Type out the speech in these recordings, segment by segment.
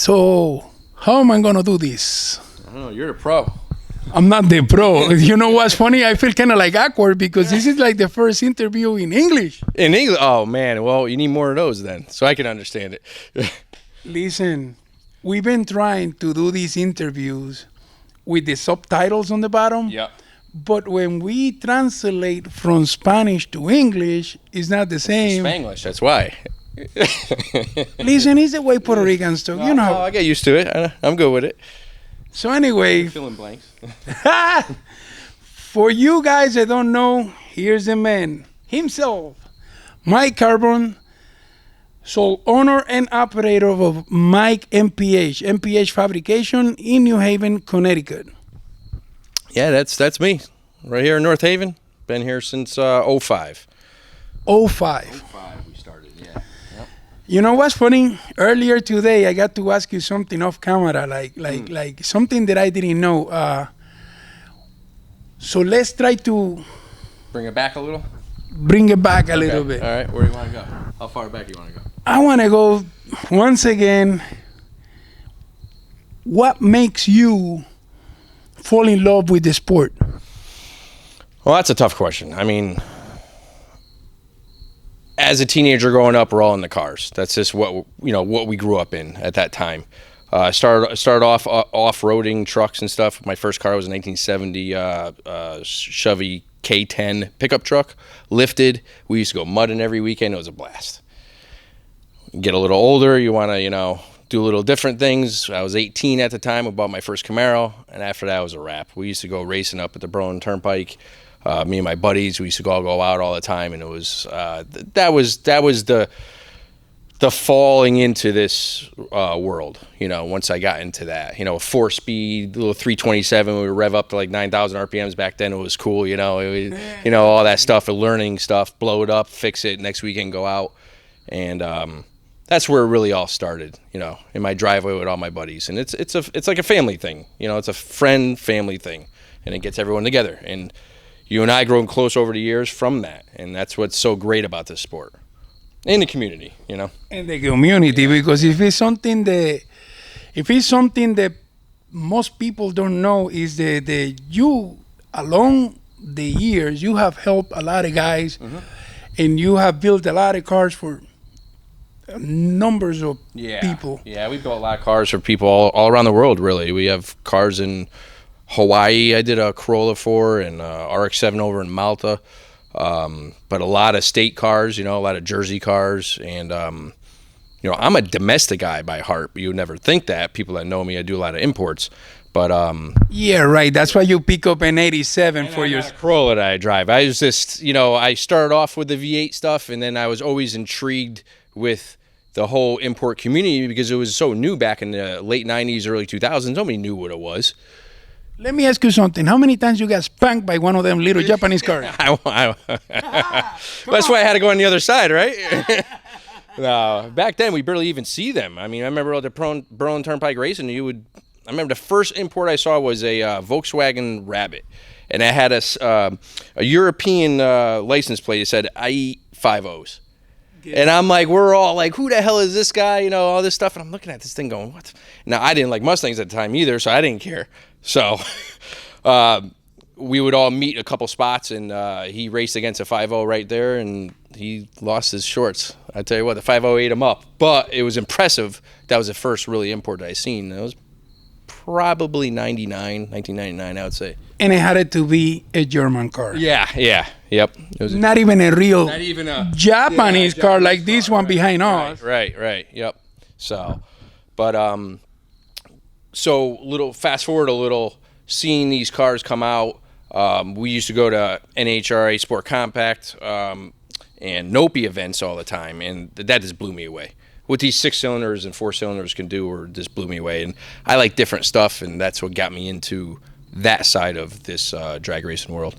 So, how am I going to do this? I don't know. You're the pro. I'm not the pro. You know what's funny? I feel kind of like awkward because this is like the first interview in English. In English? Oh, man. Well, you need more of those then, so I can understand it. Listen, we've been trying to do these interviews with the subtitles on the bottom. Yeah. But when we translate from Spanish to English, it's not the same. Spanglish, that's why. Listen, it's the way Puerto Ricans talk. You know. No, I get used to it. I'm good with it. So anyway, Fill in blanks. for you guys that don't know, here's the man himself, Mike Carbone, sole owner and operator of Mike MPH Fabrication in New Haven, Connecticut. Yeah, that's me. Right here in North Haven. Been here since 05. 05. 05 we started, yeah. Yep. You know what's funny? Earlier today, I got to ask you something off camera, like something that I didn't know. So let's try to Bring it back a little? bring it back a little bit. All right, where do you want to go? How far back do you want to go? I want to go once again. What makes you fall in love with the sport? Well, that's a tough question. I mean, as a teenager growing up, we're all in the cars. That's just what we grew up in at that time. I started off off-roading trucks and stuff. My first car was a 1970 Chevy K10 pickup truck, lifted. We used to go mudding every weekend. It was a blast. Get a little older, you want to, do a little different things. I was 18 at the time. I bought my first Camaro, and after that it was a wrap. We used to go racing up at the Brone Turnpike. Me and my buddies, we used to all go out all the time, and it was that was the falling into this world. Once I got into that, a 4-speed little 327, we would rev up to like 9,000 RPMs back then. It was cool, all that stuff, learning stuff, blow it up, fix it, next weekend go out, and that's where it really all started. In my driveway with all my buddies, and it's like a family thing. It's a family thing, and it gets everyone together. And you and I grown close over the years from that, and that's what's so great about this sport. In the community, In the community, because if it's something that most people don't know is that you, along the years, you have helped a lot of guys, and you have built a lot of cars for numbers of people. Yeah, we built a lot of cars for people all around the world, really. We have cars in Hawaii I did a Corolla for, and RX-7 over in Malta. But a lot of state cars, a lot of Jersey cars, and I'm a domestic guy by heart. You would never think that. People that know me, I do a lot of imports, but yeah, right. That's why you pick up an 87 for your Corolla that I drive. I was just, I started off with the V8 stuff, and then I was always intrigued with the whole import community because it was so new back in the late 90s, early 2000s. Nobody knew what it was. Let me ask you something. How many times you got spanked by one of them little Japanese cars? That's why I had to go on the other side, right? No, back then we barely even see them. I mean, I remember the Brone Turnpike racing. I remember the first import I saw was a Volkswagen Rabbit, and it had a European license plate. It said I eat 5.0s. And I'm like, we're all like, who the hell is this guy? All this stuff. And I'm looking at this thing going, what? Now, I didn't like Mustangs at the time either, so I didn't care. So we would all meet a couple spots, and he raced against a 5.0 right there, and he lost his shorts. I tell you what, the 5.0 ate him up. But it was impressive. That was the first really import I seen. It was probably 1999, I would say. And it had to be a German car. Yeah, yep. It was not even a real Japanese car like this one behind us. Right, yep. So, but fast forward a little, seeing these cars come out. We used to go to NHRA Sport Compact and Nopi events all the time, and that just blew me away. What these 6-cylinders and 4-cylinders can do just blew me away. And I like different stuff, and that's what got me into that side of this drag racing world.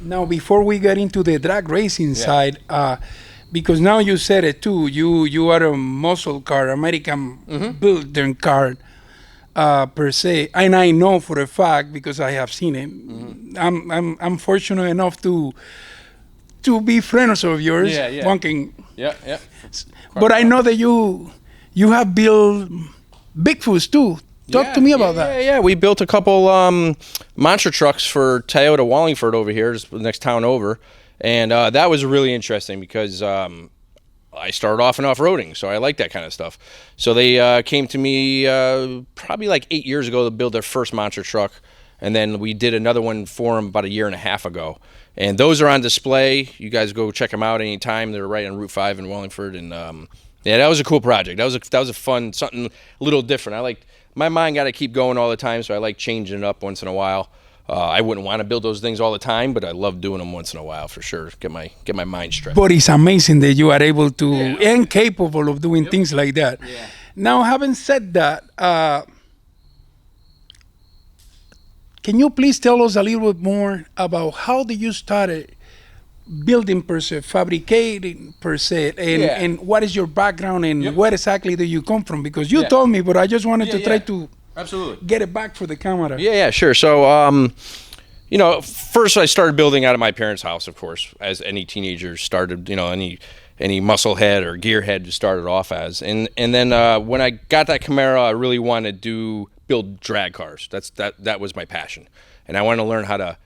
Now, before we get into the drag racing side, because now you said it too, you are a muscle car, American built car per se, and I know for a fact because I have seen it. I'm fortunate enough to be friends of yours. Yeah. Bunking. Yeah. But I know that you have built Bigfoots too. Talk to me about that. Yeah. We built a couple monster trucks for Toyota Wallingford over here, just the next town over, and that was really interesting because I started off in off-roading, so I like that kind of stuff. So they came to me probably like 8 years ago to build their first monster truck, and then we did another one for them about a year and a half ago. And those are on display. You guys go check them out anytime. They're right on Route 5 in Wallingford, and yeah, that was a cool project. That was a fun, something a little different. My mind got to keep going all the time, so I like changing it up once in a while. I wouldn't want to build those things all the time, but I love doing them once in a while for sure. Get my mind stretched. But it's amazing that you are able to and capable of doing things like that. Yeah. Now, having said that, can you please tell us a little bit more about how did you started building per se, fabricating per se, and what is your background and where exactly do you come from? Because you told me, but I just wanted to try to absolutely get it back for the camera. Yeah, sure. So, first I started building out of my parents' house, of course, as any teenager started, any musclehead or gearhead started off as. And then when I got that Camaro, I really wanted to build drag cars. That was my passion. And I wanted to learn how to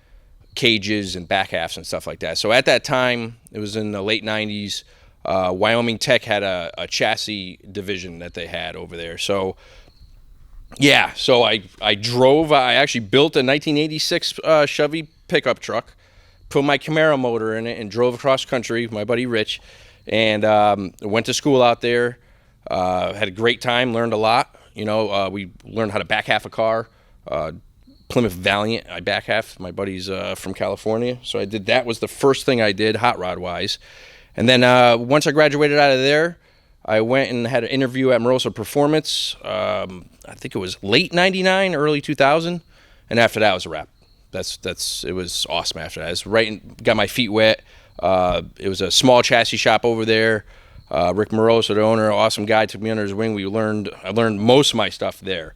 cages and back halves and stuff like that. So at that time, it was in the late 90s, Wyoming Tech had a chassis division that they had over there. So yeah, so I actually built a 1986 Chevy pickup truck, put my Camaro motor in it, and drove across country with my buddy Rich, and went to school out there. Had a great time, learned a lot. We learned how to back half a car. Plymouth Valiant, I back half. My buddy's from California, so I did that. Was the first thing I did, hot rod wise. And then once I graduated out of there, I went and had an interview at Moroso Performance. I think it was late '99, early 2000, and after that was a wrap. It was awesome after that. I was got my feet wet. It was a small chassis shop over there. Rick Moroso, the owner, awesome guy, took me under his wing. I learned most of my stuff there.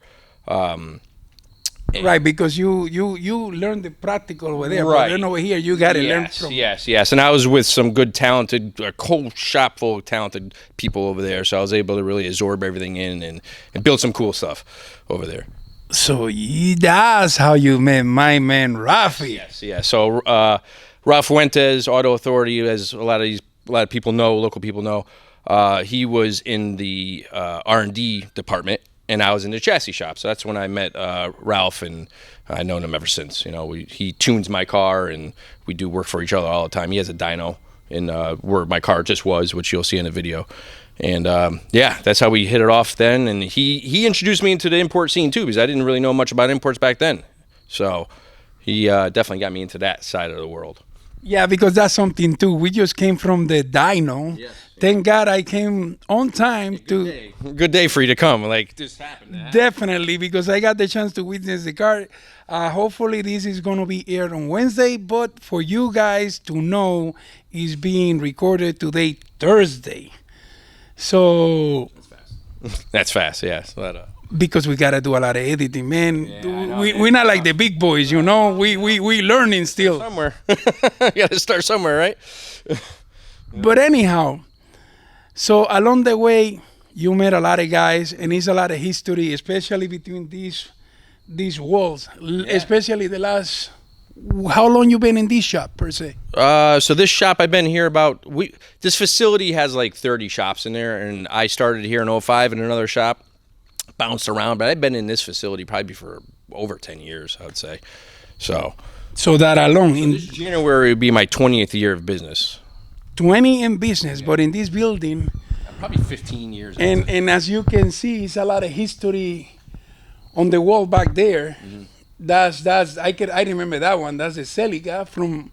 Right, because you learned the practical over there, right? But then over here you got to learn from. Yes, and I was with some good, talented, a whole shop full of talented people over there, so I was able to really absorb everything in and build some cool stuff over there. So that's how you met my man Rafi. Yes. So Ralph Fuentes, Auto Authority, as a lot of people know, local people know, he was in the R&D department. And I was in the chassis shop, so that's when I met Ralph, and I've known him ever since. He tunes my car, and we do work for each other all the time. He has a dyno in where my car just was, which you'll see in the video. And that's how we hit it off then. And he introduced me into the import scene too, because I didn't really know much about imports back then. So he definitely got me into that side of the world. Yeah, because that's something too. We just came from the dyno. Yes. Thank God I came on time Good day for you to come. Like this happened. Definitely, because I got the chance to witness the car. Hopefully this is going to be aired on Wednesday, but for you guys to know, it's being recorded today, Thursday. So that's fast. Yeah. Because we gotta do a lot of editing, man. Yeah, we're not like the big boys, We learning still. Somewhere. You gotta start somewhere, right? But anyhow, so along the way, you met a lot of guys, and it's a lot of history, especially between these walls. Especially the last. How long you been in this shop per se? So this shop I've been here this facility has like 30 shops in there, and I started here in 05 in another shop. Bounced around, but I've been in this facility probably for over 10 years, I would say. So that alone. So this January would be my 20th year of business. 20 in business, but in this building. Probably 15 years. And as you can see, it's a lot of history on the wall back there. Mm-hmm. I remember that one. That's the Celica from.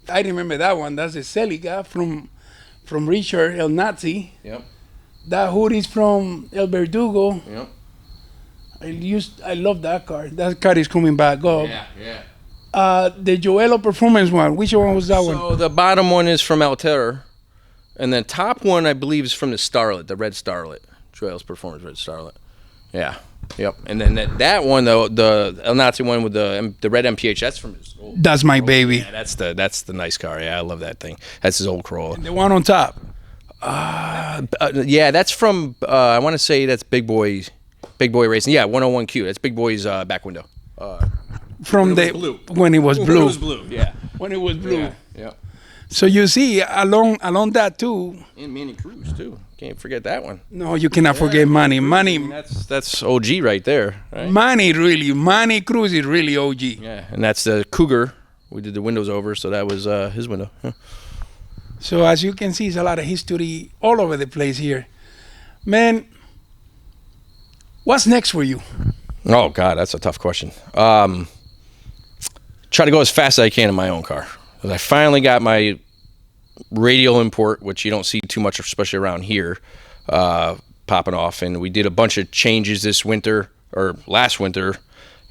I remember that one. That's the Celica from Richard El Nazi. Yep. That hood is from El Verdugo. Yep. I love that car. That car is coming back up. Yeah. The Joello Performance one. Which one was that one? So the bottom one is from Altera, and the top one I believe is from the Starlet, the red Starlet. Joello's Performance red Starlet. Yeah. Yep. And then that one though, the El Nazi one with the red MPH, that's from his old. That's my baby. Yeah, that's the nice car. Yeah, I love that thing. That's his old Corolla. And the one on top. Yeah, that's from. I want to say that's Big Boy. Big Boy Racing. Yeah, 101Q. That's Big Boy's back window. From when it was blue. when it was blue. When it was blue, yeah. When it was blue. Yeah. So you see, along that too. And Manny Cruz too. Can't forget that one. No, you cannot forget Manny. Manny. I mean, that's OG right there. Right? Manny Cruz is really OG. Yeah, and that's the Cougar. We did the windows over, so that was his window. Huh. So as you can see, it's a lot of history all over the place here. Man, what's next for you? Oh God, that's a tough question. Try to go as fast as I can in my own car. I finally got my radial import, which you don't see too much, especially around here, popping off. And we did a bunch of changes this winter, or last winter,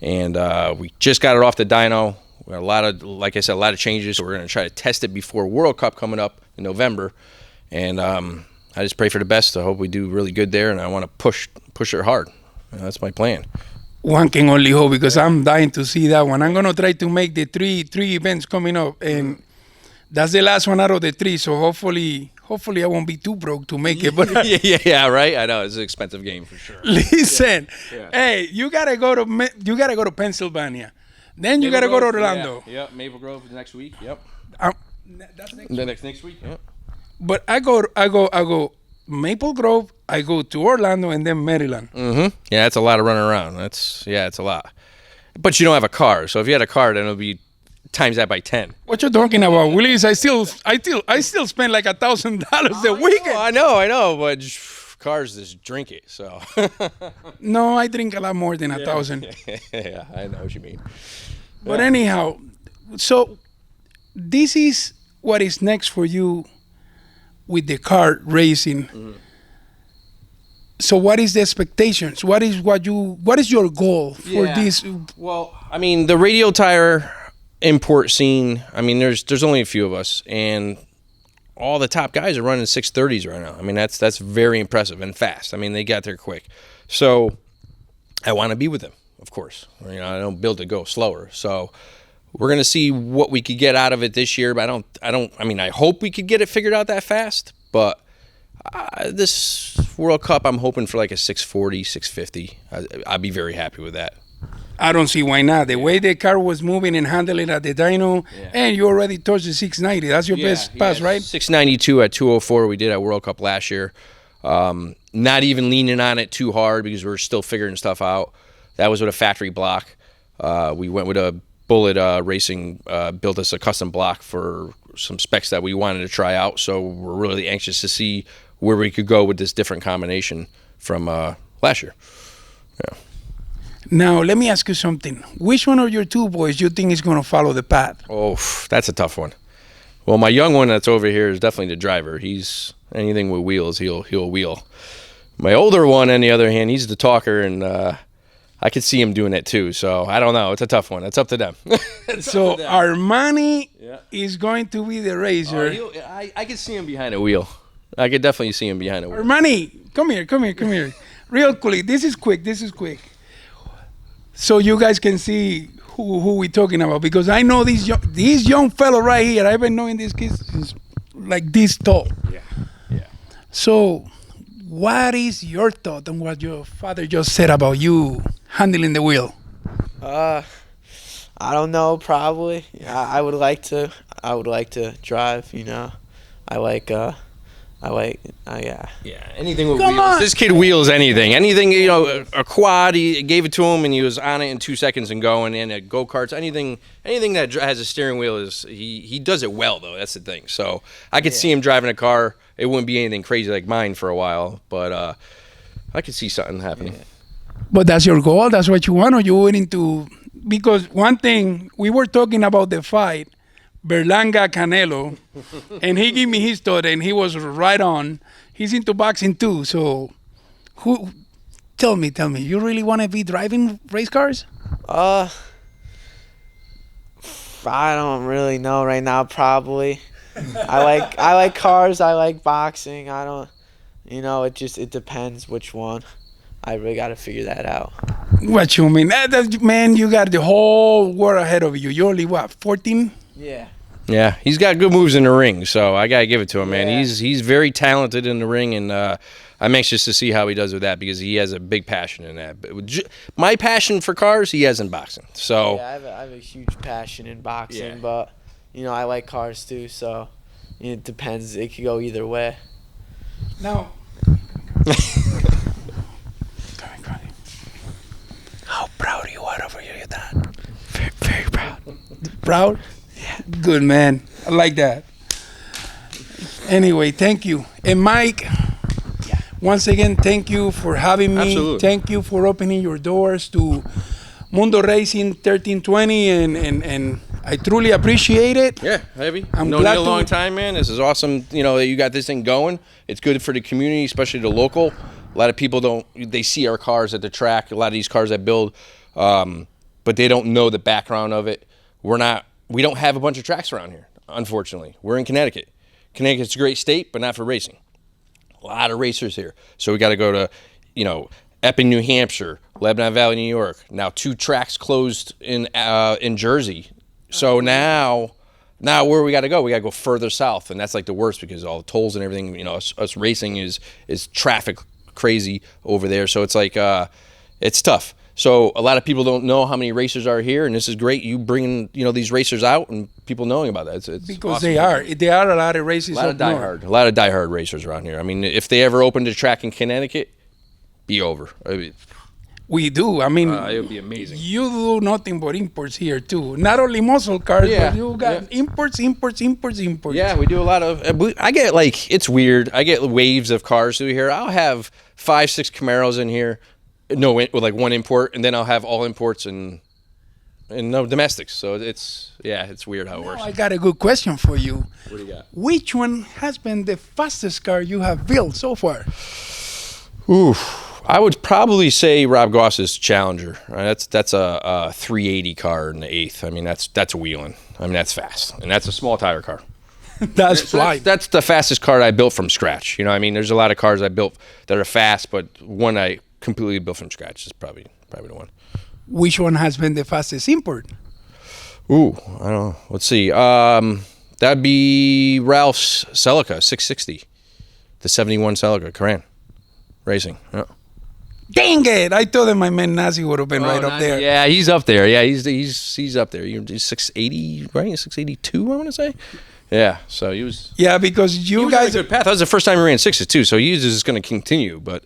and we just got it off the dyno. We got a lot of, like I said, a lot of changes. So we're going to try to test it before World Cup coming up in November. And I just pray for the best. I hope we do really good there, and I want to push it hard. That's my plan. One can only hope, because I'm dying to see that one. I'm going to try to make the three events coming up, and that's the last one out of the three. So hopefully I won't be too broke to make it. But yeah, right. I know it's an expensive game for sure. Listen, hey, you gotta go to Pennsylvania, then you gotta go to Orlando. Yeah, Maple Grove is next week. Yep. That's Next week. Yep. But I go Maple Grove, I go to Orlando, and then Maryland. Mm-hmm. Yeah, that's a lot of running around. It's a lot. But you don't have a car, so if you had a car, then it'll be times that by 10. What you talking about, Willis? I still spend like $1,000 a weekend. I know, but cars just drink it. So. No, I drink a lot more than 1,000. Yeah, I know what you mean. But anyhow, so this is what is next for you with the car racing. Mm-hmm. So what is the expectations? What is your goal for this? Well, I mean, the radial tire import scene, I mean, there's only a few of us, and all the top guys are running 630s right now. I mean, that's very impressive and fast. I mean, they got there quick. So I want to be with them, of course. I don't build to go slower. So we're going to see what we could get out of it this year, but I hope we could get it figured out that fast, but this World Cup, I'm hoping for like a 640, 650. I'd be very happy with that. I don't see why not. The way the car was moving and handling at the dyno, and you already touched the 690. That's your best pass, right? 692 at 204 we did at World Cup last year. Not even leaning on it too hard because we're still figuring stuff out. That was with a factory block. We went with a Bullet Racing, built us a custom block for some specs that we wanted to try out. So we're really anxious to see where we could go with this different combination from last year. Yeah. Now, let me ask you something. Which one of your two boys do you think is going to follow the path? Oh, that's a tough one. Well, my young one that's over here is definitely the driver. He's anything with wheels, he'll wheel. My older one, on the other hand, he's the talker, and I could see him doing it too. So I don't know. It's a tough one. It's up to them. So Armani is going to be the racer. I could see him behind a wheel. I could definitely see him behind a wheel. Armani, come here. Real quick. This is quick. So you guys can see who we talking about, because I know this young fellow right here. I've been knowing this kid since like this tall. Yeah. So what is your thought on what your father just said about you handling the wheel? I don't know. Probably. I would like to drive. Yeah, anything with wheels. This kid wheels anything. Anything, a quad, he gave it to him and he was on it in 2 seconds and going. And go-karts, anything that has a steering wheel, he does it well, though. That's the thing. So I could see him driving a car. It wouldn't be anything crazy like mine for a while, but I could see something happening. Yeah. But that's your goal? That's what you want? Or you willing to... Because one thing, we were talking about the fight, Berlanga Canelo, and he gave me his thought, and he was right on. He's into boxing too. So, tell me, you really want to be driving race cars? I don't really know right now. Probably. I like cars. I like boxing. I don't. It depends which one. I really got to figure that out. What you mean? Man, you got the whole world ahead of you. You're only 14? Yeah. Yeah, he's got good moves in the ring, so I gotta give it to him, man. He's very talented in the ring, and I'm anxious to see how he does with that because he has a big passion in that. But my passion for cars, he has in boxing. So Yeah, I have a huge passion in boxing, Yeah. but I like cars too. So it depends. It could go either way. Now, How proud you are over your dad? Very, very proud. proud? Yeah. Good, man. I like that. Anyway, thank you. And Mike, once again, thank you for having me. Absolutely. Thank you for opening your doors to Mundo Racing 1320, and I truly appreciate it. Yeah, heavy. I'm known glad you a to- long time, man. This is awesome. You know that you got this thing going. It's good for the community, especially the local. A lot of people they see our cars at the track. A lot of these cars I build, but they don't know the background of it. We don't have a bunch of tracks around here, unfortunately. We're in Connecticut. Connecticut's a great state, but not for racing. A lot of racers here. So we got to go to, Epping, New Hampshire, Lebanon Valley, New York. Now 2 tracks closed in Jersey. So now where we got to go? We got to go further south, and that's like the worst because all the tolls and everything. Us racing is traffic crazy over there. So it's like it's tough. So a lot of people don't know how many racers are here, and this is great. You bringing these racers out and people knowing about that. It's Because awesome. there are a lot of races A lot of diehard racers around here. I mean, if they ever opened a track in Connecticut, be over. We do. I mean, It would be amazing. you do nothing but imports here too. Not only muscle cars, Yeah, but you got imports. Yeah, we do a lot of. I get it's weird. I get waves of cars through here. I'll have 5-6 Camaros in here, with like 1 import, and then I'll have all imports and no domestics. So it's weird how it works. I got a good question for you. What do you got? Which one has been the fastest car you have built so far? Ooh, I would probably say Rob Goss's Challenger. That's a 380 car in the 8th. I mean, that's wheeling. I mean, that's fast, and that's a small tire car. That's flying. That's the fastest car I built from scratch. I mean, there's a lot of cars I built that are fast, but one I completely built from scratch is probably the one. Which one has been the fastest import? Ooh, I don't know. Let's see. That'd be Ralph's Celica 660, the 71 Celica Caran Racing. Yeah. Dang it! I thought that my man Nazi would have been right up there. Yeah, he's up there. Yeah, he's up there. He's 680, right? 682, I want to say. Yeah, so he was. Yeah, because He you was on a guys. good path. That was the first time he ran 6s too, so he was just going to continue. But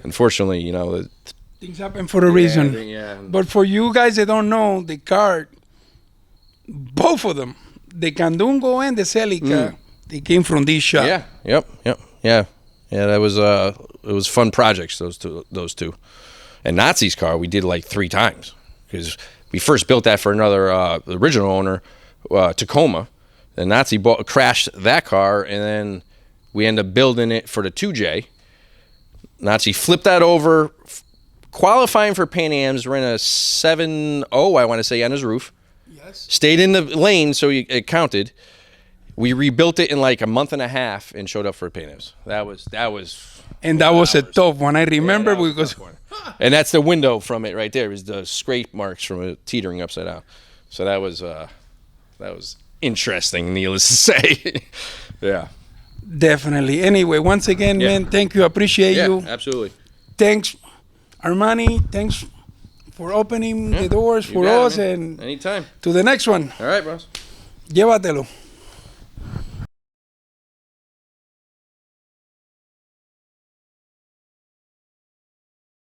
unfortunately, Things happen for a reason. Yeah. But for you guys that don't know, the car, both of them, the Candungo and the Celica, they came from this shop. Yeah. Yep. Yeah. That was it was fun projects. Those two, and Nazi's car we did like 3 times because we first built that for another the original owner, Tacoma. And Nazi crashed that car, and then we ended up building it for the 2J. Nazi flipped that over, qualifying for Pan Am's, ran a 7.0, I want to say, on his roof. Yes. Stayed in the lane, so it counted. We rebuilt it in like a month and a half and showed up for Pan Am's. That was. And that was a tough one. I remember that was a because tough one. And that's the window from it right there. Is the scrape marks from it teetering upside down. So that was interesting, needless to say. Yeah. definitely. Anyway, once again, man, thank you. Appreciate Yeah, you. absolutely. Thanks, Armani. Thanks for opening the doors for got it, us. man. And Anytime. to the next one. All right, bros. Llévatelo.